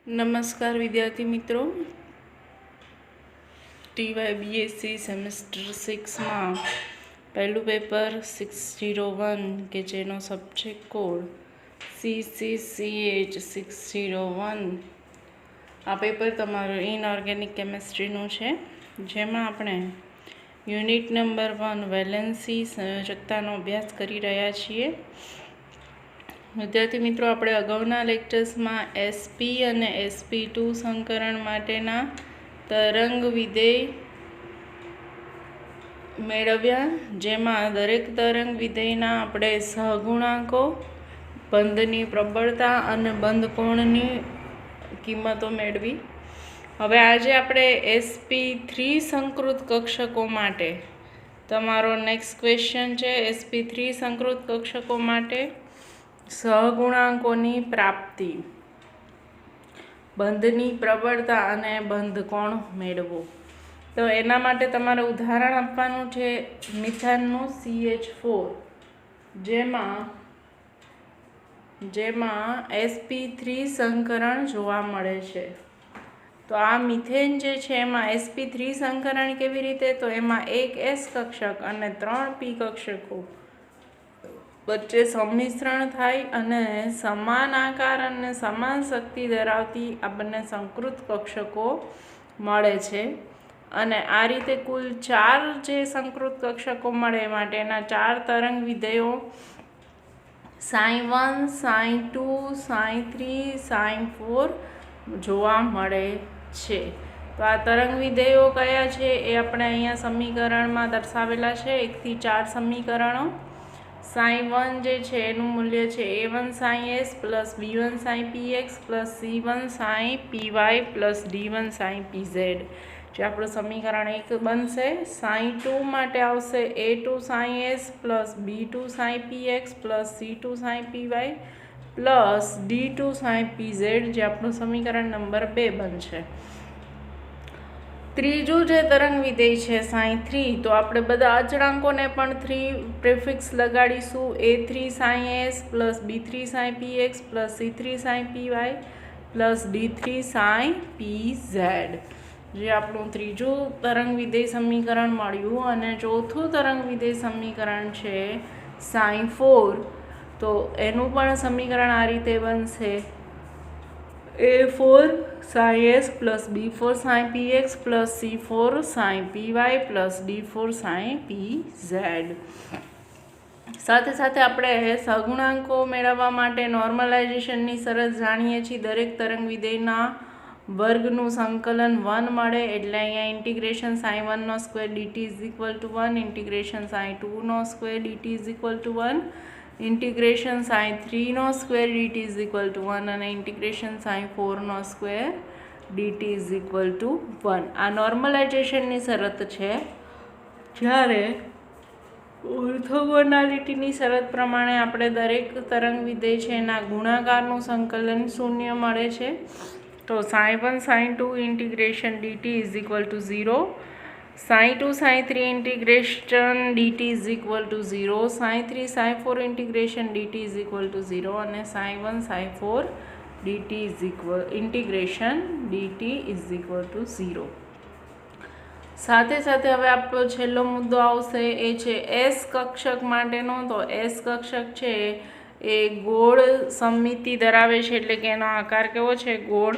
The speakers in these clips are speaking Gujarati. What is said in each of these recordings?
નમસ્કાર વિદ્યાર્થી મિત્રો, ટીવાય બીએસસી સેમેસ્ટર 6માં પહેલું પેપર 601 કે જેનો સબ્જેક્ટ કોડ CCCH 601 આ પેપર તમારું ઇનઓર્ગેનિક કેમેસ્ટ્રીનું છે, જેમાં આપણે યુનિટ નંબર 1 વેલેન્સી સંયોજકતાનો અભ્યાસ કરી રહ્યા છીએ। વિદ્યાર્થી મિત્રો, આપણે અગાઉના લેક્ચર્સમાં SP અને SP2 સંકરણ માટેના તરંગ વિધેય મેળવ્યા, જેમાં દરેક તરંગ વિધેયના આપણે સહગુણાંકો, બંધની પ્રબળતા અને બંધ કોણની કિંમતો મેળવી। હવે આજે આપણે SP3 સંકૃત કક્ષકો માટે તમારો નેક્સ્ટ ક્વેશ્ચન છે। SP3 સંકૃત કક્ષકો માટે સહગુણાંકોની પ્રાપ્તિ, બંધની પ્રબળતા અને બંધ કોણ મેળવો। તો એના માટે તમારે ઉદાહરણ આપવાનું છે મિથાનનું CH4, જેમાં SP3 સંકરણ જોવા મળે છે। તો આ મિથેન જે છે એમાં SP3 સંકરણ કેવી રીતે, તો એમાં એક S કક્ષક અને 3 P કક્ષકો વચ્ચે સંમિશ્રણ થાય અને સમાન આકાર અને સમાન શક્તિ ધરાવતી આ બંને સંકૃત કક્ષકો મળે છે। અને આ રીતે કુલ 4 જે સંકૃત કક્ષકો મળે માટેના 4 તરંગ વિધેયો sin1, sin2, sin3, sin4 જોવા મળે છે। તો આ તરંગ વિધેયો કયા છે એ આપણે અહીંયા સમીકરણમાં દર્શાવેલા છે, 1 થી 4 સમીકરણો। sin1 જે છે એનું મૂલ્ય છે a1 sin s plus b1 sin px plus c1 sin py plus d1 sin pz, જે આપણું સમીકરણ 1 બનશે। sin2 માટે આવશે a2 sin s plus b2 sin px plus c2 sin py plus d2 sin pz, જે આપણું સમીકરણ નંબર 2 બનશે। ત્રીજું જે તરંગ વિધેય છે sin3, તો આપણે બધા અચળાંકોને પણ 3 પ્રિફિક્સ લગાડીશું, a3 sin s plus b3 sin px plus c3 sin py plus d3 sin pz, જે આપણું ત્રીજું તરંગ વિધેય સમીકરણ મળ્યું। અને ચોથું તરંગ વિધેય સમીકરણ છે sin4, તો એનું પણ સમીકરણ આ રીતે બનશે a4 sin s plus b4 sin px plus c4 sin py plus d4 sin pz। સાથે સાથે આપણે સહગુણાંકો મેળવવા માટે નોર્મલાઇઝેશનની શરત જાણીએ છીએ। દરેક તરંગ વિધેયના વર્ગનું સંકલન 1 મળે, એટલે અહીંયા integration sin1 square dt is equal to 1, integration sin2 square dt is equal to 1, integration sin3 square dt is equal to 1 અને integration sin4 square dt is equal to 1। આ નોર્મલાઇઝેશનની શરત છે। જ્યારે ઓર્થોગોનાલિટીની શરત પ્રમાણે આપણે દરેક તરંગ વિધેય છે એના ગુણાકારનું સંકલન 0 મળે છે। તો sin1 sin2 integration dt is equal two 0, sin2 sin3 integration dt is equal two 0, sin3 sin4 integration dt is equal two 0 અને sin1 sin4 dt is equal integration dt is equal two 0। સાથે સાથે હવે આપણો છેલ્લો મુદ્દો આવશે, એ છે S કક્ષક માટેનો। તો S કક્ષક છે એ ગોળ સમમિતિ ધરાવે છે, એટલે કે એનો આકાર કેવો છે, ગોળ।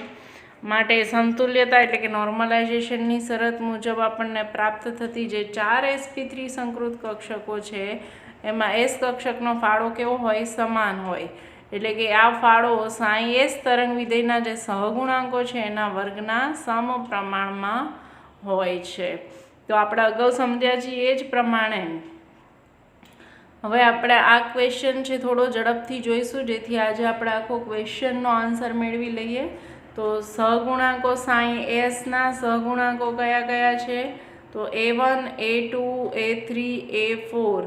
માટે સમતુલ્યતા એટલે કે નોર્મલાઇઝેશનની શરત મુજબ આપણને પ્રાપ્ત થતી જે 4 SP3 સંકૃત કક્ષકો છે એમાં S કક્ષકનો ફાળો કેવો હોય, સમાન હોય। એટલે કે આ ફાળો sin s તરંગ વિધેયના જે સહગુણાંકો છે એના વર્ગના સમપ્રમાણમાં હોય છે। તો આપણે અગાઉ સમજ્યા છીએ એ જ પ્રમાણે હવે આપણે આ ક્વેશ્ચન છે થોડો ઝડપથી જોઈશું, જેથી આજે આપણે આખો ક્વેશ્ચનનો આન્સર મેળવી લઈએ। તો સહગુણાંકો sin s ના સહગુણાંકો કયા કયા છે, તો a1 a2 a3 a4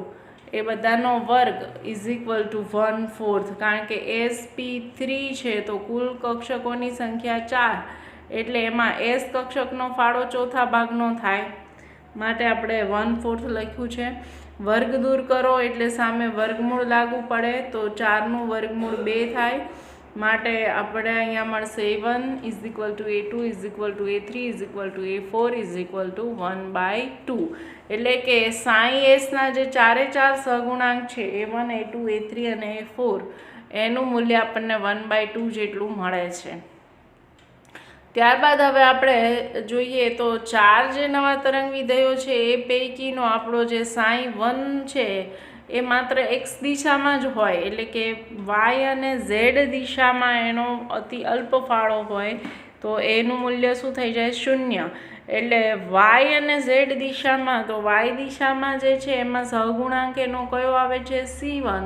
એ બધાનો વર્ગ ઇઝ ઇક્વલ ટુ 1/4, કારણ કે SP3 છે તો કુલ કક્ષકોની સંખ્યા 4, એટલે એમાં S કક્ષકનો ફાળો ચોથા ભાગનો થાય, માટે આપણે 1/4 લખ્યું છે। વર્ગ દૂર કરો એટલે સામે વર્ગમૂળ લાગુ પડે, તો 4નું વર્ગમૂળ 2 થાય, માટે આપણે અહીંયા મળશે A1 = A2 = A3 = A4 = 1/2. એટલે કે સાઈ એસના જે ચારે ચાર સહગુણાંક છે A1 A2 A3 અને A4 એનું મૂલ્ય આપણને 1/2 જેટલું મળે છે. ત્યારબાદ હવે આપણે જોઈએ તો ચાર જે નવા તરંગ વિધેયો છે એ પૈકીનો આપણો જે sin1 છે એ માત્ર x દિશામાં જ હોય, એટલે કે y અને z દિશામાં એનો અતિ અલ્પ ફાળો હોય તો એનું મૂલ્ય શું થઈ જાય? 0. એટલે y અને z દિશામાં, તો y દિશામાં જે છે એમાં સહગુણાંક એનો કયો આવે છે? C1.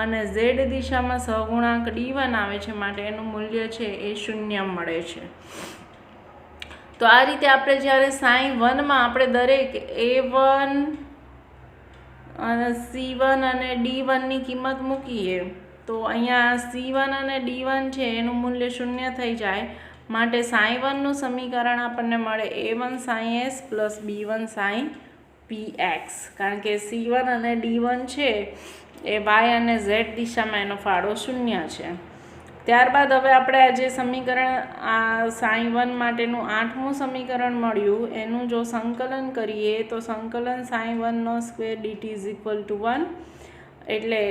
અને z દિશામાં સહગુણાંક D1 આવે છે, માટે એનું મૂલ્ય છે એ 0 મળે છે. તો આ રીતે આપણે જ્યારે sin1 માં આપણે દરેક A1 અને C1 અને D1 ની કિંમત મૂકીએ તો અહીંયા C1 અને D1 છે એનું મૂલ્ય 0 થઈ જાય, માટે sin1 નું સમીકરણ આપણને મળે A1 sin S plus B1 sin PX, કારણ કે C1 અને D1 છે એ y અને z દિશામાં એનો ફાળો 0 છે. ત્યારબાદ હવે આપણે આ જે સમીકરણ આ sin1 માટેનું 8મું સમીકરણ મળ્યું એનું જો સંકલન કરીએ તો સંકલન sin1² dt = 1. એટલે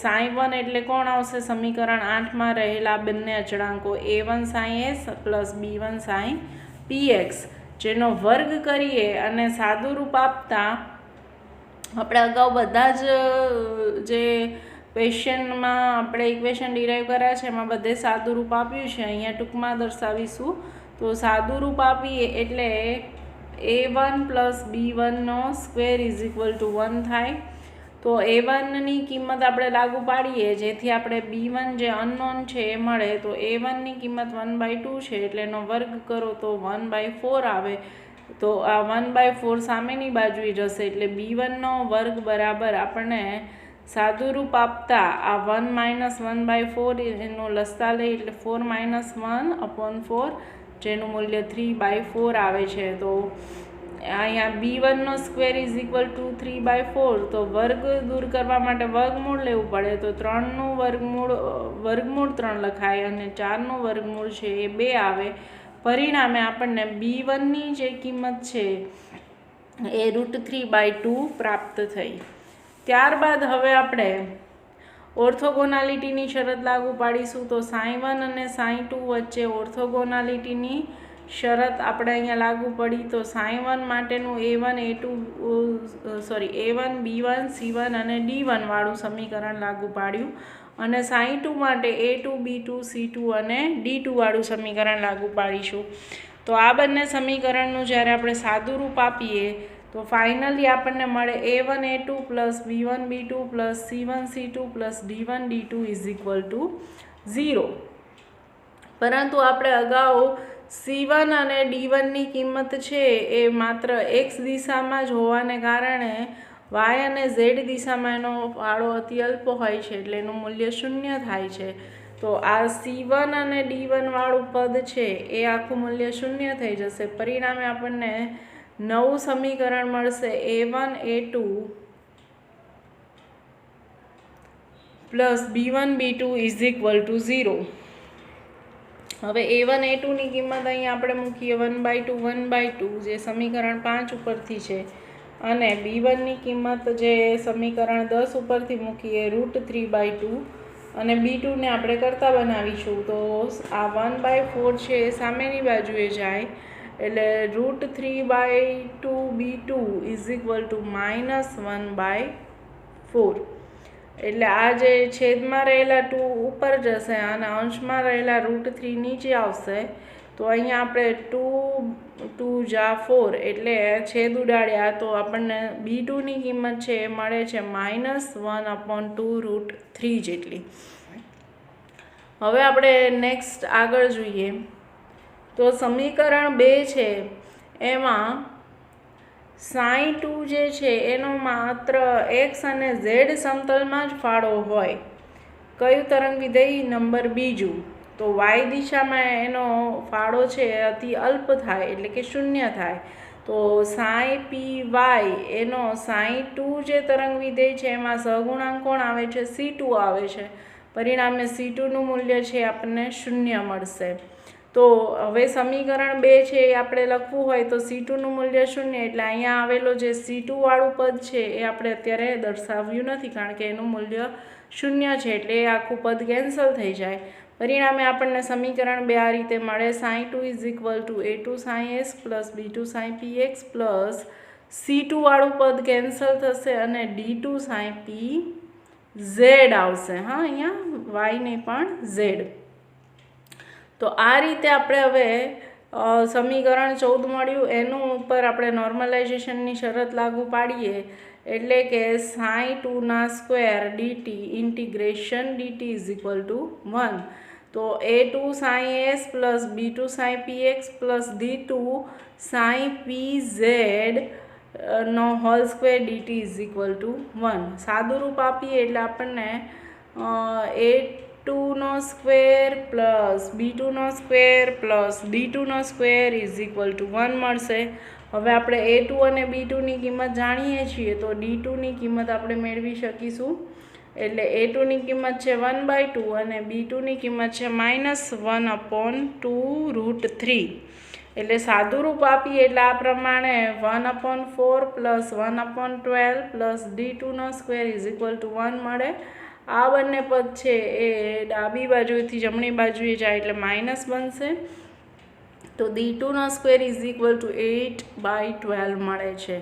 sin1 એટલે કોણ આવશે? સમીકરણ 8માં રહેલા બંને અચળાંકો A1 sin S plus B1 sin PX, જેનો વર્ગ કરીએ અને સાદું રૂપ આપતા આપણે અગાઉ બધા જ જે ક્વેશ્ચનમાં આપણે ઇક્વેશન ડિરાઈવ કર્યા છે એમાં બધે સાદું રૂપ આપ્યું છે. અહીંયા ટૂંકમાં દર્શાવીશું. તો સાદું રૂપ આપીએ એટલે A1 પ્લસ B1² = 1 થાય. તો A1ની કિંમત આપણે લાગુ પાડીએ જેથી આપણે B1 જે અનનોન છે એ મળે. તો A1ની કિંમત 1/2 છે એટલે એનો વર્ગ કરો તો 1/4 આવે. તો આ 1/4 સામેની બાજુએ જશે એટલે B1નો વર્ગ બરાબર આપણને સાદું રૂપ આપતા આ 1 - 1/4 એનો લસતા લઈ એટલે 4 - 1/4 જેનું મૂલ્ય 3/4 આવે છે. તો અહીંયા B1² = 3/4. તો વર્ગ દૂર કરવા માટે વર્ગમૂળ લેવું પડે, તો 3નું વર્ગમૂળ 3 લખાય અને 4નું વર્ગમૂળ છે એ 2 આવે. પરિણામે આપણને B1ની જે કિંમત છે એ √3/2 પ્રાપ્ત થઈ. ત્યારબાદ હવે આપણે ઓર્થોગોનાલિટીની શરત લાગુ પાડીશું. તો sin1 અને sin2 વચ્ચે ઓર્થોગોનાલિટીની શરત આપણે અહીંયા લાગુ પડી. તો sin1 માટેનું A1 B1 C1 અને D1 વાળું સમીકરણ લાગુ પાડ્યું અને sin2 માટે A2 B2 C2 અને D2 વાળું સમીકરણ લાગુ પાડીશું. તો આ બંને સમીકરણનું જ્યારે આપણે સાદું રૂપ આપીએ તો ફાઇનલી આપણને મળે A1 A2 plus B1 B2 plus C1 C2 plus D1 D2 = 0. પરંતુ આપણે અગાઉ C1 અને D1ની કિંમત છે એ માત્ર x દિશામાં જ હોવાને કારણે y અને z દિશામાં એનો ફાળો અતિ અલ્પ હોય છે એટલે એનું મૂલ્ય 0 થાય છે. તો આ C1 અને D1 વાળું પદ છે એ આખું મૂલ્ય 0 થઈ જશે. પરિણામે આપણને નવું સમીકરણ મળશે A1 A2 plus B1 B2 = 0. હવે A1 A2ની કિંમત અહીંયા આપણે મૂકીએ 1/2 જે સમીકરણ 5 ઉપરથી છે અને B1ની કિંમત જે સમીકરણ 10 ઉપરથી મૂકીએ √3/2 અને B2ને આપણે કરતા બનાવીશું. તો આ 1/4 છે એ સામેની બાજુએ જાય એટલે √3/2 B2 = -1/4. એટલે આ જે છેદમાં રહેલા 2 ઉપર જશે અને અંશમાં રહેલા √3 નીચે આવશે. તો અહીંયા આપણે 2 જા 4 એટલે છેદ ઉડાડ્યા તો આપણને B2ની કિંમત છે એ મળે છે -1/2 √3 જેટલી. હવે આપણે નેક્સ્ટ આગળ જોઈએ તો સમીકરણ 2 છે એમાં sin2 જે છે એનો માત્ર x અને z સમતલમાં જ ફાળો હોય. કયું તરંગ વિધેય? નંબર બીજું. તો y દિશામાં એનો ફાળો છે અતિ અલ્પ થાય એટલે કે 0 થાય. તો sin py એનો sin2 જે તરંગ વિધેય છે એમાં સહગુણાંક કોણ આવે છે? C2 આવે છે. પરિણામે C2નું મૂલ્ય છે આપણને 0 મળશે। તો હવે સમીકરણ 2 છે એ આપણે લખવું હોય તો C2નું મૂલ્ય 0 એટલે અહીંયા આવેલો જે C2 વાળું પદ છે એ આપણે અત્યારે દર્શાવ્યું નથી કારણ કે એનું મૂલ્ય 0 છે એટલે એ આખું પદ કેન્સલ થઈ જાય। પરિણામે આપણને સમીકરણ 2 આ રીતે મળે sin2 a2 sin s plus b2 sin px plus C2 વાળું પદ કેન્સલ થશે અને d2 sin p z આવશે। હા, અહીંયા y ને પણ z। તો આ રીતે આપણે હવે સમીકરણ 14 મળ્યું એનું ઉપર આપણે નોર્મલાઇઝેશનની શરત લાગુ પાડીએ એટલે કે sin2 dt integration dt is equal to 1। તો a2 sin s plus b2 sin px plus d2 sin pz નો whole square dt is equal to 1। સાદું રૂપ આપીએ એટલે આપણને a2 નો સ્ક્વેર પ્લસ b2 નો સ્ક્વેર પ્લસ d2 નો સ્ક્વેર ઇઝ ઇક્વલ ટુ 1 મળશે। હવે આપણે a2 અને b2 ની કિંમત જાણીએ છીએ તો d2 ની કિંમત આપણે મેળવી શકીશું એટલે a2 ની કિંમત છે 1/2 અને b2 ની કિંમત છે -1/2√3। એટલે સાદું રૂપ આપીએ એટલે આ પ્રમાણે 1/4 પ્લસ 1/12 પ્લસ d2 નો સ્ક્વેર ઇઝ ઇક્વલ ટુ 1 મળે। આ બંને પદ છે એ ડાબી બાજુથી જમણી બાજુએ જાય એટલે માઇનસ બનશે તો d2 નો સ્ક્વેર ઇઝ ઇક્વલ ટુ 8/12 મળે છે।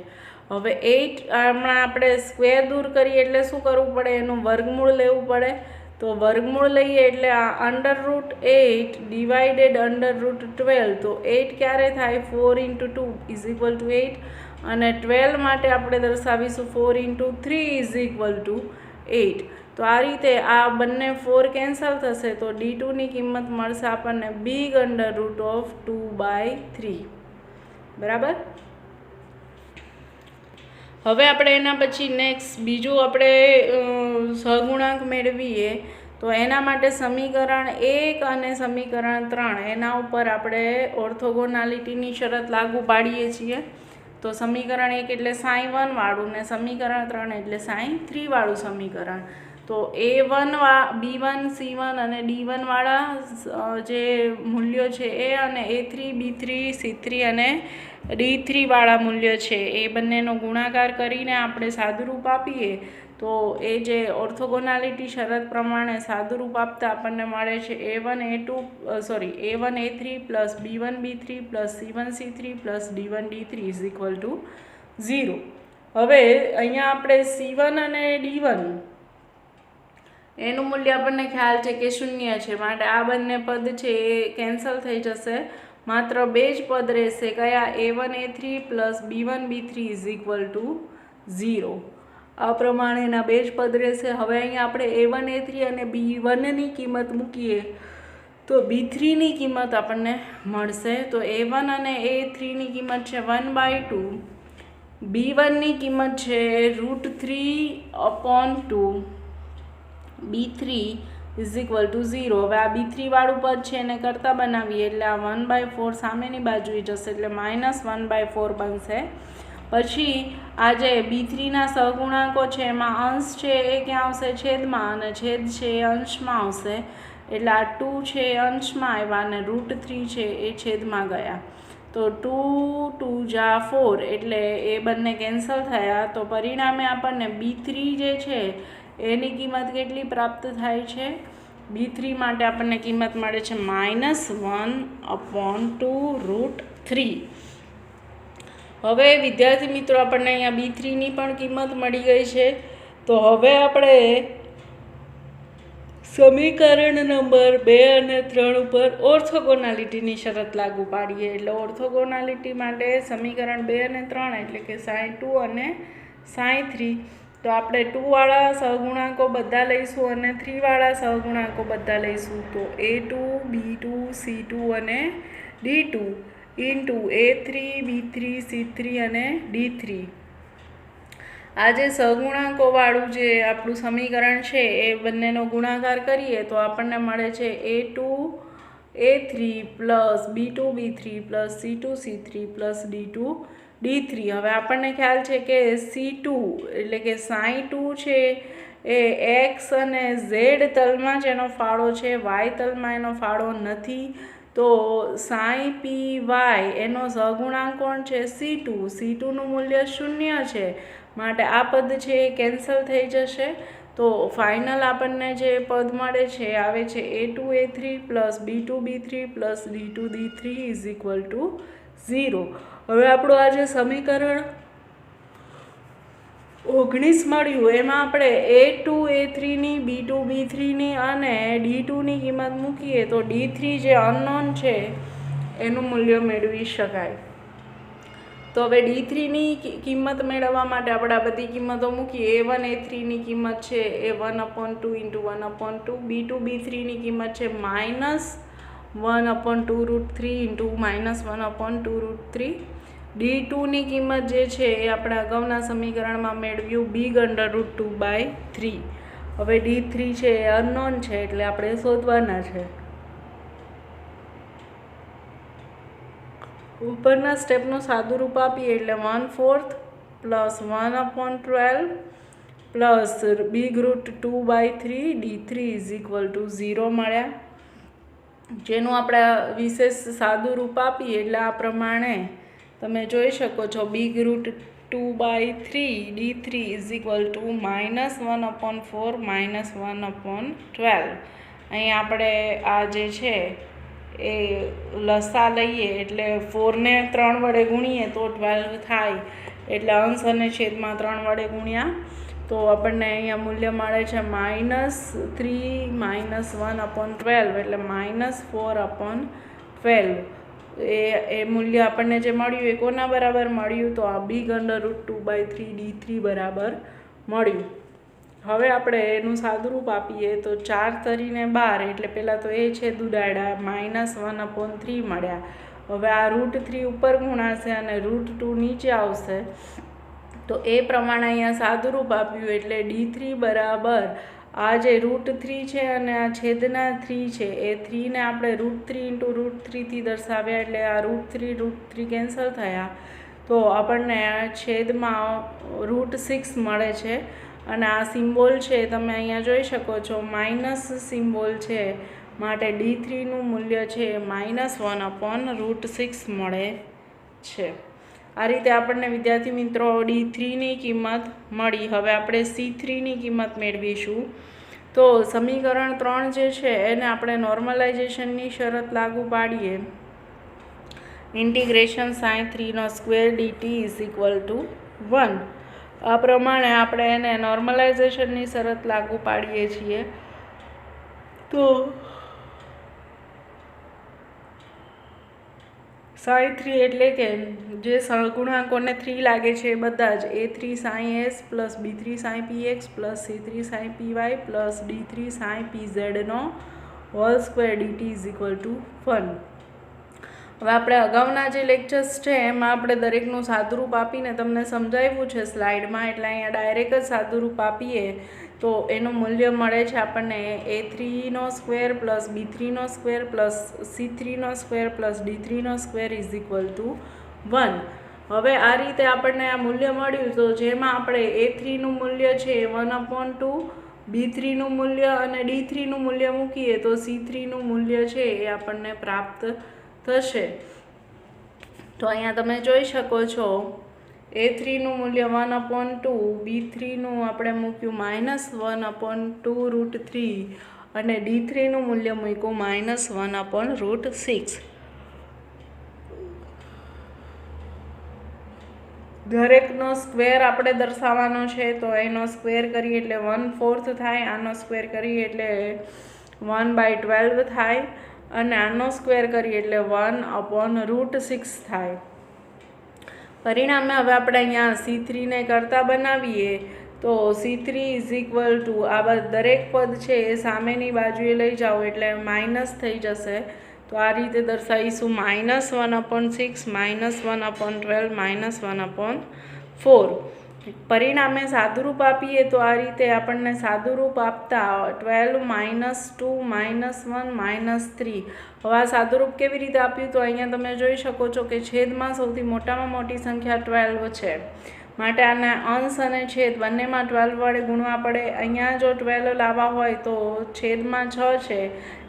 હવે 8 હમણાં આપણે સ્ક્વેર દૂર કરીએ એટલે શું કરવું પડે એનું વર્ગમૂળ લેવું પડે તો વર્ગમૂળ લઈએ એટલે આ √8 ડિવાઇડેડ √12 તો 8 ક્યારે થાય 4 × 2 ઇઝ ઇક્વલ ટુ 8 અને 12 માટે આપણે દર્શાવીશું 4 × 3 ઇઝ ઇક્વલ ટુ 8। તો આ રીતે આ બંને 4 કેન્સલ થશે તો d2 ની કિંમત મળશે આપણને big √2/3 બરાબર। હવે આપણે એના પછી નેક્સ્ટ બીજું આપણે સહગુણાંક મેળવીએ તો એના માટે સમીકરણ 1 અને સમીકરણ 3 એના ઉપર આપણે ઓર્થોગોનાલિટીની શરત લાગુ પાડીએ છીએ। તો સમીકરણ 1 એટલે sin1 વાળું ને સમીકરણ 3 એટલે sin3 વાળું સમીકરણ। તો a1 b1 c1 અને d1 વાળા જે મૂલ્યો છે એ અને a3 b3 c3 અને d3 વાળા મૂલ્ય છે એ બંનેનો ગુણાકાર કરીને આપણે સાદુરૂપ આપીએ તો એ જે ઓર્થોગોનાલિટી શરત પ્રમાણે સાદુરૂપ આપતા આપણને મળે છે a1 a3 plus b1 b3 plus c1 c3 plus d1 d3 is equal two 0। હવે અહીંયા આપણે c1 અને d1 એનું મૂલ્ય આપણને ખ્યાલ છે કે 0 છે માટે આ બંને પદ છે એ કેન્સલ થઈ જશે માત્ર બે જ પદ રહેશે કયા a1 a3 plus b1 b3 is equal two 0। આ પ્રમાણેના બે જ પદ રહેશે। હવે અહીંયા આપણે a1 a3 અને b1 ની કિંમત મૂકીએ તો b3 ની કિંમત આપણને મળશે તો a1 અને a3 ની કિંમત છે 1/2 b1 ની કિંમત છે √3/2 b3 ઇઝ ઇક્વલ ટુ 0। હવે આ b3 વાળું પદ છે એને કરતા બનાવીએ એટલે આ 1/4 સામેની બાજુએ જશે એટલે -1/4 બનશે। પછી આ જે b3 ના સહગુણાંકો છે એમાં અંશ છે એ ક્યાં આવશે છેદમાં અને છેદ છે એ અંશમાં આવશે એટલે આ 2 છે એ અંશમાં આવ્યા અને √3 છે એ છેદમાં ગયા તો 2 2 જા 4 એટલે એ બંને કેન્સલ થયા તો પરિણામે આપણને b3 જે છે એની કિંમત કેટલી પ્રાપ્ત થાય છે b3 માટે આપણને કિંમત મળે છે -1/2√3। હવે વિદ્યાર્થી મિત્રો આપણને અહીંયા b3 ની પણ કિંમત મળી ગઈ છે તો હવે આપણે સમીકરણ નંબર 2 અને 3 ઉપર ઓર્થોગોનાલિટીની શરત લાગુ પાડીએ એટલે ઓર્થોગોનાલિટી માટે સમીકરણ 2 અને 3 એટલે કે sin2 અને sin3 તો આપણે 2 વાળા સહગુણાંકો બધા લઈશું અને 3 વાળા સહગુણાંકો બધા લઈશું તો a2 b2 c2 અને d2 into a3 b3 c3 અને d3 આ જે સહગુણાંકો વાળું જે આપણું સમીકરણ છે એ બંનેનો ગુણાકાર કરીએ તો આપણને મળે છે a2 a3 plus b2 b3 plus c2 c3 plus d2 d3। હવે આપણને ખ્યાલ છે કે c2 એટલે કે sin2 છે એ એક્સ અને ઝેડ તલમાં જ એનો ફાળો છે, વાય તલમાં એનો ફાળો નથી. તો સાઈ પી વાય એનો સહગુણાંક કોણ છે? C2. C2નું મૂલ્ય 0 છે, માટે આ પદ છે એ કેન્સલ થઈ જશે. તો ફાઇનલ આપણને જે પદ મળે છે આવે છે A2 A3 plus B2 B3 plus D2 D3 is equal two 0. હવે આપણું આ જે સમીકરણ 19 મળ્યું એમાં આપણે A2 A3ની, B2 B3ની અને D2ની કિંમત મૂકીએ તો D3 જે અનનોન છે એનું મૂલ્ય મેળવી શકાય. તો હવે D3ની કિંમત મેળવવા માટે આપણે આ બધી કિંમતો મૂકીએ. A1 A3ની કિંમત છે એ 1/2 ઇન્ટુ 1/2, B2 B3ની કિંમત છે -1/2√3 ઇન્ટુ -1/2√3, D2ની કિંમત જે છે એ આપણે અગાઉના સમીકરણમાં મેળવ્યું big√2/3. હવે D3 છે એ અનનોન છે એટલે આપણે શોધવાના છે. ઉપરના સ્ટેપનું સાદું રૂપ આપીએ એટલે 1/4 plus 1/12 plus big√2/3 D3 is equal two 0 મળ્યા. જેનું આપણે વિશેષ સાદું રૂપ આપીએ એટલે આ પ્રમાણે તમે જોઈ શકો છો big√2/3 D3 is equal two -1/4 -1/12. અહીં આપણે આ જે છે એ લસા લઈએ એટલે 4ને 3 વડે ગુણીએ તો 12 થાય, એટલે અંશ અને છેદમાં 3 વડે ગુણ્યા તો આપણને અહીંયા મૂલ્ય મળે છે -3 -1/12 એટલે -4/12. એ મૂલ્ય આપણને જે મળ્યું એ કોના બરાબર મળ્યું? તો આ big√2/3 D3 બરાબર મળ્યું. હવે આપણે એનું સાદુરૂપ આપીએ તો 4 તરીને 12 એટલે પહેલાં તો એ છેદ ઉડાડ્યા, -1/3 મળ્યા. હવે આ √3 ઉપર ગુણાશે અને √2 નીચે આવશે. તો એ પ્રમાણે અહીંયા સાદુરૂપ આપ્યું એટલે D3 બરાબર આ જે √3 છે અને આ છેદના 3 છે એ 3ને આપણે √3 ઇન્ટુ √3થી દર્શાવ્યા એટલે આ √3 કેન્સલ થયા. તો આપણને છેદમાં √6 મળે છે. અને આ સિમ્બોલ છે તમે અહીંયા જોઈ શકો છો માઇનસ સિમ્બોલ છે, માટે D3નું મૂલ્ય છે -1/√6 મળે છે. આ રીતે આપણને વિદ્યાર્થી મિત્રો D3ની કિંમત મળી. હવે આપણે C3ની કિંમત મેળવીશું. તો સમીકરણ 3 જે છે એને આપણે નોર્મલાઇઝેશનની શરત લાગુ પાડીએ. Integration sin3² dt is equal to 1. આ પ્રમાણે આપણે એને નોર્મલાઇઝેશનની શરત લાગુ પાડીએ છીએ. તો sin3 એટલે કે જે સહગુણાંકોને 3 લાગે છે એ બધા જ A3 sin s plus B3 sin px plus C3 sin py plus D3 sin pz નો whole square dt is equal to 1. હવે આપણે અગાઉના જે લેક્ચર્સ છે એમાં આપણે દરેકનું સાદુરૂપ આપીને તમને સમજાવ્યું છે સ્લાઇડમાં, એટલે અહીંયા ડાયરેક્ટ જ સાદુરૂપ આપીએ તો એનું મૂલ્ય મળે છે આપણને A3² plus B3² plus C3² plus D3² is equal to 1. હવે આ રીતે આપણને આ મૂલ્ય મળ્યું તો જેમાં આપણે A3નું મૂલ્ય છે 1/2, B3નું મૂલ્ય અને D3નું મૂલ્ય મૂકીએ તો C3નું મૂલ્ય છે એ આપણને પ્રાપ્ત થશે. તો અહીંયા તમે જોઈ શકો છો A3નું મૂલ્ય 1/2, B3નું આપણે મૂક્યું -1/2√3 અને D3નું મૂલ્ય મૂક્યું -1/6. દરેકનો સ્ક્વેર આપણે દર્શાવવાનો છે તો એનો સ્ક્વેર કરીએ એટલે 1/4 થાય, આનો સ્ક્વેર કરીએ એટલે 1/12 થાય અને આનો સ્ક્વેર કરીએ એટલે 1/√6 થાય. પરિણામે હવે આપણે અહીંયા C3ને કરતા બનાવીએ તો C3 ઇઝ ઇક્વલ ટુ આ દરેક પદ છે એ સામેની બાજુએ લઈ જાઓ એટલે માઇનસ થઈ જશે. તો આ રીતે દર્શાવીશું -1/6 -1/12 -1/4. પરિણામે સાદુરૂપ આપીએ તો આ રીતે આપણને સાદુરૂપ આપતા 12 -2 -1 -3. હવે આ સાદુરૂપ કેવી રીતે આપ્યું તો અહીંયા તમે જોઈ શકો છો કે છેદમાં સૌથી મોટામાં મોટી સંખ્યા 12 છે. માટે આના અંશ અને છેદ બંનેમાં 12 વડે ગુણવા પડે. અહીંયા જો 12 લાવવા હોય તો છેદમાં 6 છે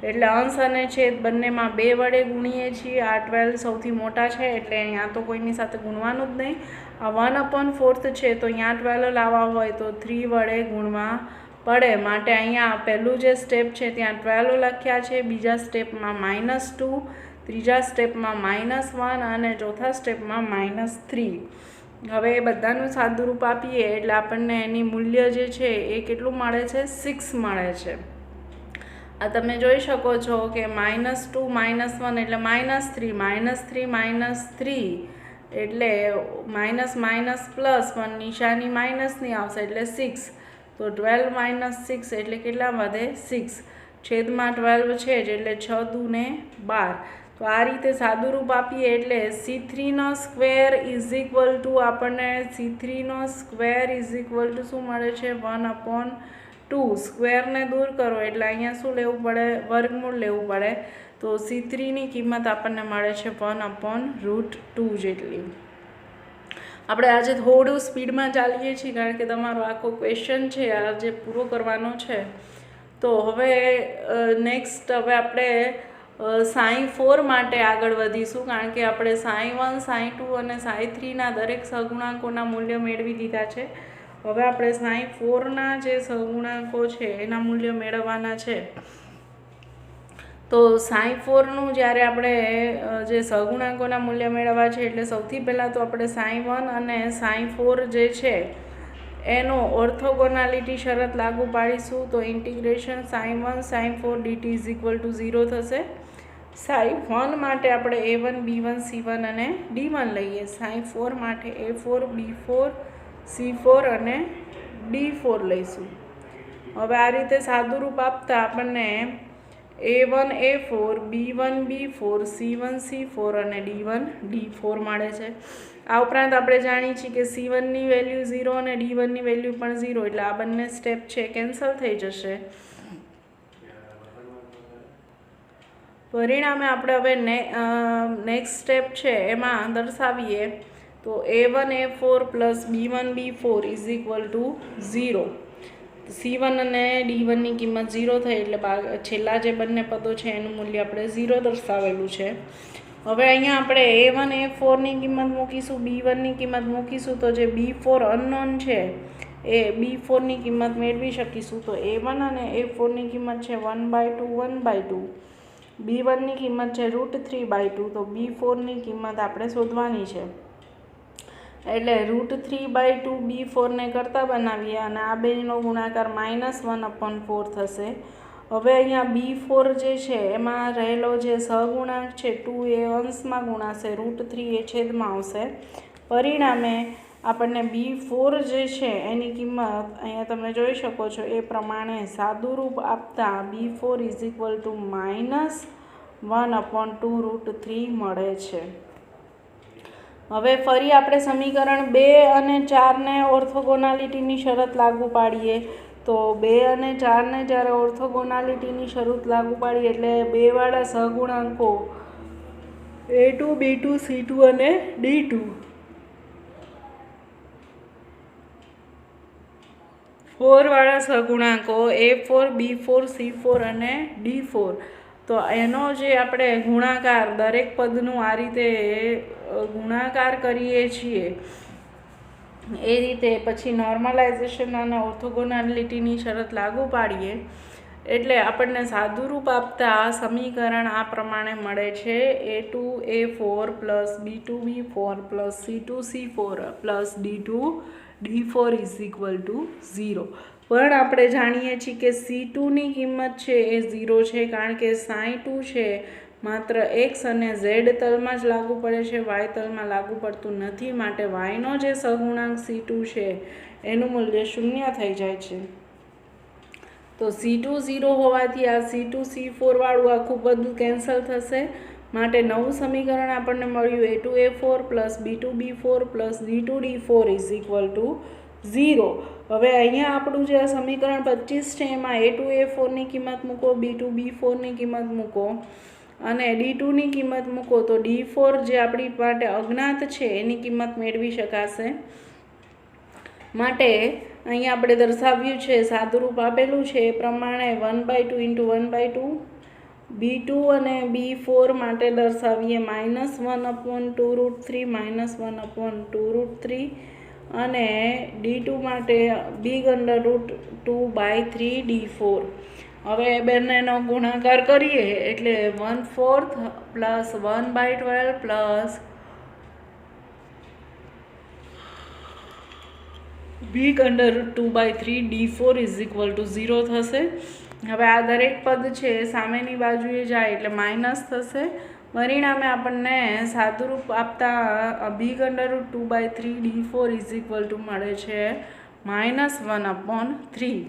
એટલે અંશ અને છેદ બંનેમાં 2 વડે ગુણીએ છીએ. આ 12 સૌથી મોટા છે એટલે અહીંયા તો કોઈની સાથે ગુણવાનું જ નહીં. આ 1/4 છે તો અહીંયા 12 લાવવા હોય તો 3 વડે ગુણવા પડે. માટે અહીંયા પહેલું જે સ્ટેપ છે ત્યાં 12 લખ્યા છે, બીજા સ્ટેપમાં -2, ત્રીજા સ્ટેપમાં -1 અને ચોથા સ્ટેપમાં -3. હવે એ બધાનું સાદુરૂપ આપીએ એટલે આપણને એની મૂલ્ય જે છે એ કેટલું મળે છે? 6 મળે છે. આ તમે જોઈ શકો છો કે -2 -1 એટલે -3 -3 એટલે માઇનસ માઇનસ પ્લસ પણ નિશાની માઇનસની આવશે એટલે 6. તો 12 - 6 એટલે કેટલા વધે? 6. છેદમાં 12 છે જ એટલે 6 દુ ને 12. તો આ રીતે સાદુરૂપ આપીએ એટલે C3 સ્ક્વેર આપણને C3 સ્ક્વેર શું મળે છે? 1/2. સ્ક્વેરને દૂર કરો એટલે અહીંયા શું લેવું પડે? વર્ગમૂળ લેવું પડે. તો C3ની કિંમત આપણને મળે છે 1/√2 જેટલી. આપણે આજે થોડું સ્પીડમાં ચાલીએ છીએ કારણ કે તમારો આખો ક્વેશ્ચન છે આજે પૂરો કરવાનો છે. તો હવે હવે આપણે sin 4 માટે આગળ વધીશું કારણ કે આપણે sin 1, sin 2 અને sin 3ના દરેક સહગુણાંકોના મૂલ્ય મેળવી દીધા છે. હવે આપણે sin 4ના જે સહગુણાંકો છે એના મૂલ્ય મેળવવાના છે. તો sin 4નું જ્યારે આપણે જે સહગુણાંકોના મૂલ્ય મેળવવા છે એટલે સૌથી પહેલાં તો આપણે sin 1 અને sin 4 જે છે એનો ઓર્થોગોનાલિટી શરત લાગુ પાડીશું. તો ઇન્ટિગ્રેશન sin 1 sin 4 dt = 0 થશે. sin 1 માટે આપણે a1 b1 c1 અને d1 લઈએ. sin 4 માટે a4 b4 c4 અને d4 લઈશું. હવે આ રીતે સાદુરૂપ આપતા આપણને a1 a4 b1 b4 c1 c4 અને d1 d4 મળે છે. આ ઉપરાંત આપણે જાણીએ છીએ કે c1ની વેલ્યુ 0 અને d1ની વેલ્યુ પણ 0 એટલે આ બંને સ્ટેપ છે કેન્સલ થઈ જશે. પરિણામે આપણે હવે નેક્સ્ટ સ્ટેપ છે એમાં દર્શાવીએ તો a1 a4 plus b1 b4 = 0. c1 અને d1ની કિંમત 0 થઈ એટલે છેલ્લા જે બંને પદો છે એનું મૂલ્ય આપણે 0 દર્શાવેલું છે. હવે અહીંયા આપણે a1 a4ની કિંમત મૂકીશું, b1ની કિંમત મૂકીશું તો જે b4 અનનોન છે એ b4ની કિંમત મેળવી શકીશું. તો a1 અને a4ની કિંમત છે 1/2 1/2. b1ની કિંમત છે √3/2. તો b4ની કિંમત આપણે શોધવાની છે એટલે √3/2 b4ને કરતા બનાવીએ અને આ બેનો ગુણાકાર -1/4 થશે. હવે અહીંયા b4 જે છે એમાં રહેલો જે સહગુણાંક છે 2 એ અંશમાં ગુણાશે, √3 એ છેદમાં આવશે. પરિણામે આપણને b4 જે છે એની કિંમત અહીંયા તમે જોઈ શકો છો એ પ્રમાણે સાદુરૂપ આપતા b4 = -1/2√3 મળે છે. હવે ફરી આપણે સમીકરણ 2 અને 4ને ઓર્થોગોનાલિટીની શરત લાગુ પાડીએ. તો 2 અને 4ને જ્યારે ઓર્થોગોનાલિટીની શરત લાગુ પાડીએ એટલે 2 વાળા સહગુણાંકો a2 b2 c2 અને d2 4 વાળા સહગુણાંકો a4 b4 c4 અને d4. તો એનો જે આપણે ગુણાકાર દરેક પદનું આ રીતે ગુણાકાર કરીએ છીએ એ રીતે પછી નોર્મલાઇઝેશન અને ઓર્થોગોનાલિટીની શરત લાગુ પાડીએ એટલે આપણને સાદુરૂપ આપતા સમીકરણ આ પ્રમાણે મળે છે a2 a4 plus b2 b4 plus c2 c4 plus d2 d4 = 0. પણ આપણે જાણીએ છીએ કે c2ની કિંમત છે એ 0 છે કારણ કે sin 2 છે માત્ર x અને z તલમાં જ લાગુ પડે છે, y તલમાં લાગુ પડતું નથી. માટે yનો જે સહગુણાંક c2 છે એનું મૂલ્ય 0 થઈ જાય છે. તો c2 0 હોવાથી આ c2 c4 વાળું આખું બધું કેન્સલ થશે. માટે નવું સમીકરણ આપણને મળ્યું a2 a4 plus b2 b4 plus d2 d4 = 0. હવે અહીંયા આપણું જે સમીકરણ 25 છે એમાં a2 a4ની કિંમત મૂકો, b2 b4ની કિંમત મૂકો અને d2ની કિંમત મૂકો તો d4 જે આપણી માટે અજ્ઞાત છે એની કિંમત મેળવી શકાશે. માટે અહીં આપણે દર્શાવ્યું છે, સાદુરૂપ આપેલું છે એ પ્રમાણે 1/2 × 1/2, B2 અને B4 માટે દર્શાવીએ -1/2√3 -1/2√3 અને D2 માટે big√2/3D4. હવે બંનેનો ગુણાકાર કરીએ એટલે 1/4 + 1/12 + big√2/3D4 = 0 થશે. હવે આ દરેક પદ છે સામેની બાજુએ જાય એટલે માઇનસ થશે. પરિણામે આપણને સાદુરૂપ આપતા big√2/3D4 = મળે છે -1/3.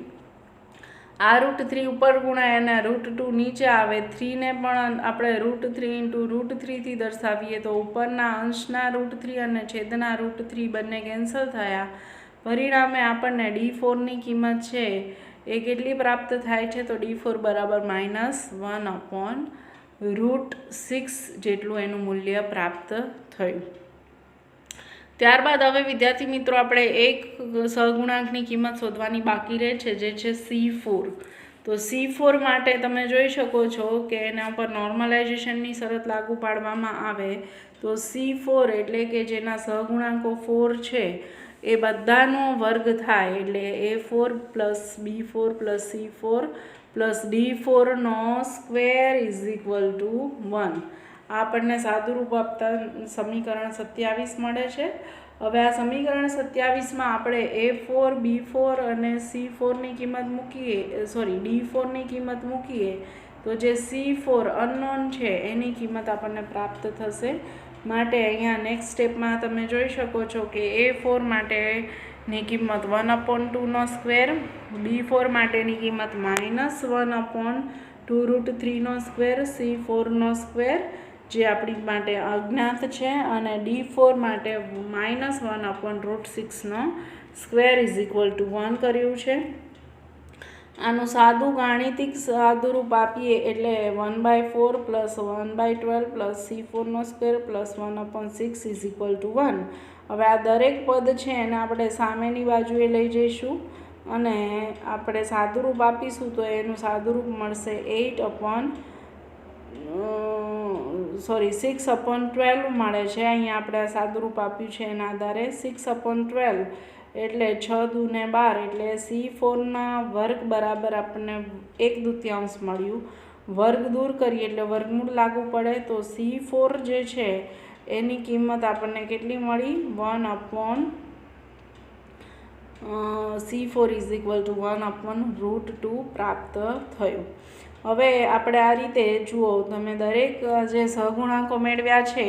આ √3 ઉપર ગુણાય અને √2 નીચે આવે. 3ને પણ આપણે √3 × √3 થી દર્શાવીએ તો ઉપરના અંશના √3 અને છેદના √3 બંને કેન્સલ થયા. પરિણામે આપણને D4ની કિંમત છે એ કેટલી પ્રાપ્ત થાય છે તો D4 બરાબર -1/√6 જેટલું એનું મૂલ્ય પ્રાપ્ત થયું. ત્યારબાદ હવે વિદ્યાર્થી મિત્રો આપણે એક સહગુણાંકની કિંમત શોધવાની બાકી રહે છે, જે છે C4. તો C4 માટે તમે જોઈ શકો છો કે એના પર નોર્મલાઇઝેશનની શરત લાગુ પાડવામાં આવે તો C4 એટલે કે જેના સહગુણાંકો 4 છે એ બધાનો વર્ગ થાય એટલે A4 + B4 + C4 + D4નો સ્ક્વેર = 1. આ આપણને સાદુરૂપ આપતા સમીકરણ 27 મળે છે. હવે આ સમીકરણ 27માં આપણે A4, B4 અને C4ની કિંમત મૂકીએ, D4ની કિંમત મૂકીએ તો જે C4 અનનોન છે એની કિંમત આપણને પ્રાપ્ત થશે. માટે અહીંયા નેક્સ્ટ સ્ટેપમાં તમે જોઈ શકો છો કે A4 માટેની કિંમત 1/2નો સ્ક્વેર, B4 માટેની કિંમત -1/2√3નો સ્ક્વેર, C4નો સ્ક્વેર જે આપણી માટે અજ્ઞાત છે અને D4 માટે -1/√6નો સ્ક્વેર = 1 કર્યું છે. આનું સાદું ગાણિતિક સાદુરૂપ આપીએ એટલે 1/4 + 1/12 + C4નો સ્ક્વેર + 1/6 = 1. હવે આ દરેક પદ છે એને આપણે સામેની બાજુએ લઈ જઈશું અને આપણે સાદુરૂપ આપીશું તો એનું સાદુરૂપ મળશે 6/12 મળે છે. અહીંયા આપણે સાદુરૂપ આપ્યું છે એના આધારે 6/12 એટલે 6 × 2 = 12 એટલે C4ના વર્ગ બરાબર આપણને 1/2 મળ્યું. વર્ગ દૂર કરીએ એટલે વર્ગમૂળ લાગુ પડે તો C4 જે છે એની કિંમત આપણને કેટલી મળી? C4 = 1/√2 પ્રાપ્ત થયું. હવે આપણે આ રીતે જુઓ, તમે દરેક જે સહગુણાંકો મેળવ્યા છે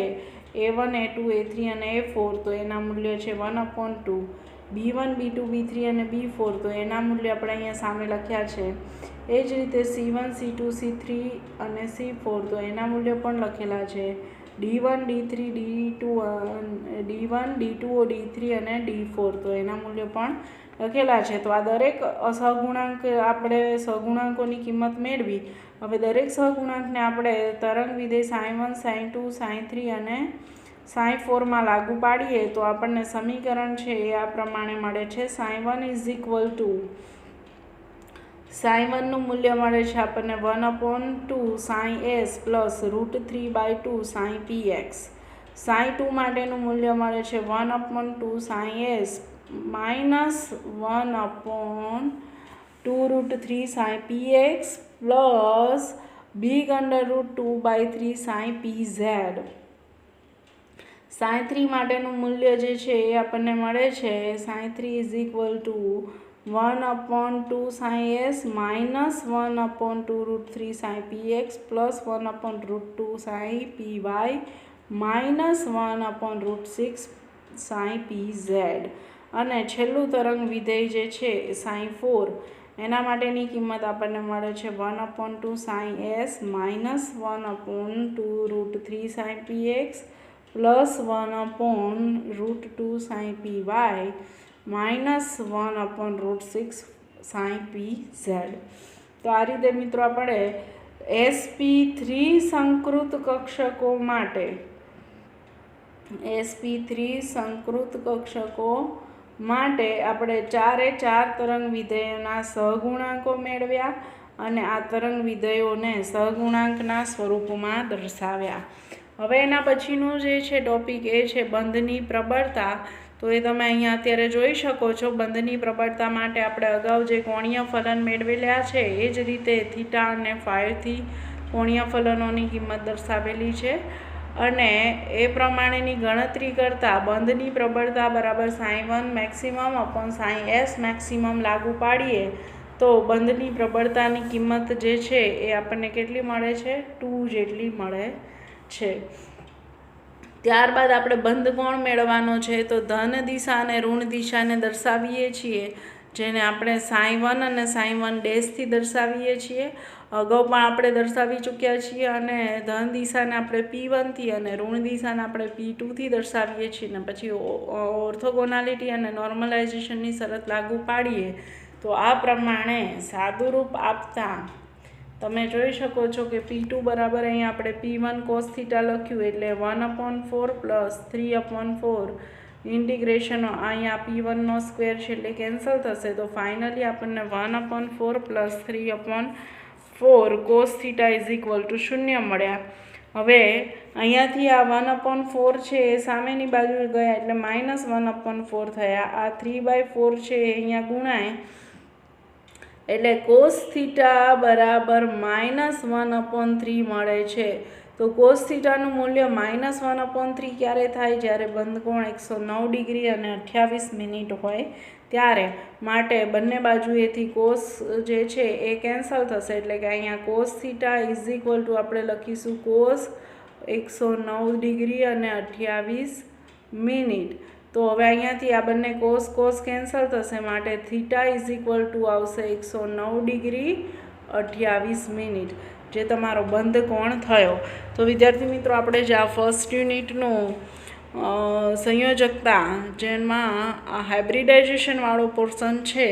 A1, A2, A3 અને A4 તો એના મૂલ્ય છે 1/2. B1, B2, B3 અને B4 તો એના મૂલ્ય આપણે અહીંયા સામે લખ્યા છે. એ જ રીતે C1, C2, C3 અને C4 તો એના મૂલ્ય પણ લખેલા છે. D1, D3, D1, D2, D3 અને D4 તો એના મૂલ્ય પણ લખેલા છે. તો આ દરેક સહગુણાંક આપણે સહગુણાંકોની કિંમત મેળવી. હવે દરેક સહગુણાંકને આપણે તરંગ વિધેય sin1, sin2, sin3 અને sin4માં લાગુ પાડીએ તો આપણને સમીકરણ છે એ આ પ્રમાણે મળે છે. sin1નું મૂલ્ય મળે છે આપણને 1/2 sin s + √3/2 sin px. sin2 માટેનું મૂલ્ય મળે છે 1/2 sin s -1/2√3 sin px + big√2/3 sin pz. sin3 માટેનું મૂલ્ય જે છે એ આપણને મળે છે sin3 = 1/2 sin s -1/2√3 sin px + 1/√2 sin py -1/√6 sin pz. અને છેલ્લું તરંગ વિધેય જે છે sin4 એના માટેની કિંમત આપણને મળે છે 1/2 sin s -1/2√3 sin px + 1/√2 sin py -1/√6 sin pz. તો આ રીતે મિત્રો આપણે sp3 સંકૃત કક્ષકો માટે આપણે 4 તરંગ વિધેયોના સહગુણાંકો મેળવ્યા અને આ તરંગ વિધેયોને સહગુણાંકના સ્વરૂપમાં દર્શાવ્યા. હવે એના પછીનું જે છે ટોપિક એ છે બંધની પ્રબળતા. તો એ તમે અહીંયા અત્યારે જોઈ શકો છો. બંધની પ્રબળતા માટે આપણે અગાઉ જે કોણીય ફલન મેળવેલા છે એ જ રીતે થીટા અને ફાઈથી કોણીય ફલનોની કિંમત દર્શાવેલી છે અને એ પ્રમાણેની ગણતરી કરતાં બંધની પ્રબળતા બરાબર sin1 maximum upon sin s maximum લાગુ પાડીએ તો બંધની પ્રબળતાની કિંમત જે છે એ આપણને કેટલી મળે છે? 2 જેટલી મળે છે. ત્યારબાદ આપણે બંધ કોણ મેળવવાનો છે તો ધન દિશા અને ઋણ દિશાને દર્શાવીએ છીએ, જેને આપણે sin1 અને sin1 થી દર્શાવીએ છીએ. અગાઉ પણ આપણે દર્શાવી ચૂક્યા છીએ અને ધન દિશાને આપણે P1 થી અને ઋણ દિશાને આપણે P2 થી દર્શાવીએ છીએ. અને પછી ઓર્થોગોનાલિટી અને નોર્મલાઇઝેશનની શરત લાગુ પાડીએ તો આ પ્રમાણે સાદુરૂપ આપતા તમે જોઈ શકો છો કે P2 બરાબર અહીંયા આપણે P1 cos થીટા લખ્યું એટલે 1/4 પ્લસ 3/4 ઇન્ટિગ્રેશન અહીંયા P1 સ્ક્વેર છે એટલે કેન્સલ થશે. તો ફાઇનલી આપણને 1/4 plus 3/4 cos theta is equal two 0 મળ્યા. હવે અહીંયાથી આ 1/4 છે એ સામેની બાજુ ગયા એટલે -1/4 થયા. આ 3/4 છે એ અહીંયા ગુણાય એટલે cos થીટા બરાબર -1/3 મળે છે. તો cos થીટાનું મૂલ્ય -1/3 ક્યારે થાય? જ્યારે બંધ કોણ 109 ડિગ્રી અને 28 મિનિટ હોય ત્યારે. માટે બંને બાજુએથી cos જે છે એ કેન્સલ થશે એટલે કે અહીંયા cos theta is equal two આપણે લખીશું cos 109 ડિગ્રી અને 28 મિનિટ. તો હવે અહીંયાથી આ બંને cos કેન્સલ થશે માટે થીટા ઇઝ ઇક્વલ ટુ આવશે 109 ડિગ્રી 28 મિનિટ, જે તમારો બંધ કોણ થયો. તો વિદ્યાર્થી મિત્રો, આપણે જે આ ફર્સ્ટ યુનિટનું સંયોજકતા જેમાં આ હાઇબ્રિડાઇઝેશનવાળો પોર્શન છે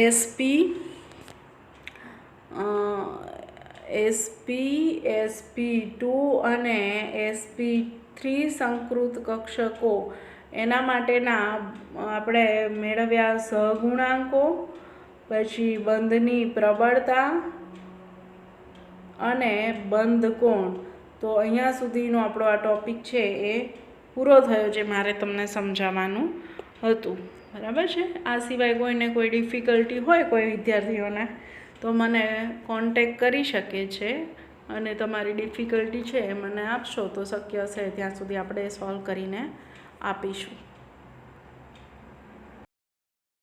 SP2 અને SP3 સંકૃત કક્ષકો એના માટેના આપણે મેળવ્યા સહગુણાંકો, પછી બંધની પ્રબળતા અને બંધ કોણ. તો અહીંયા સુધીનો આપણો આ ટોપિક છે એ પૂરો થયો જે મારે તમને સમજાવવાનું હતું. બરાબર છે? આ સિવાય કોઈને કોઈ ડિફિકલ્ટી હોય કોઈ વિદ્યાર્થીઓને તો મને કોન્ટેક કરી શકે છે અને તમારી ડિફિકલ્ટી છે એ મને આપશો તો શક્ય હશે ત્યાં સુધી આપણે સોલ્વ કરીને આપીશું.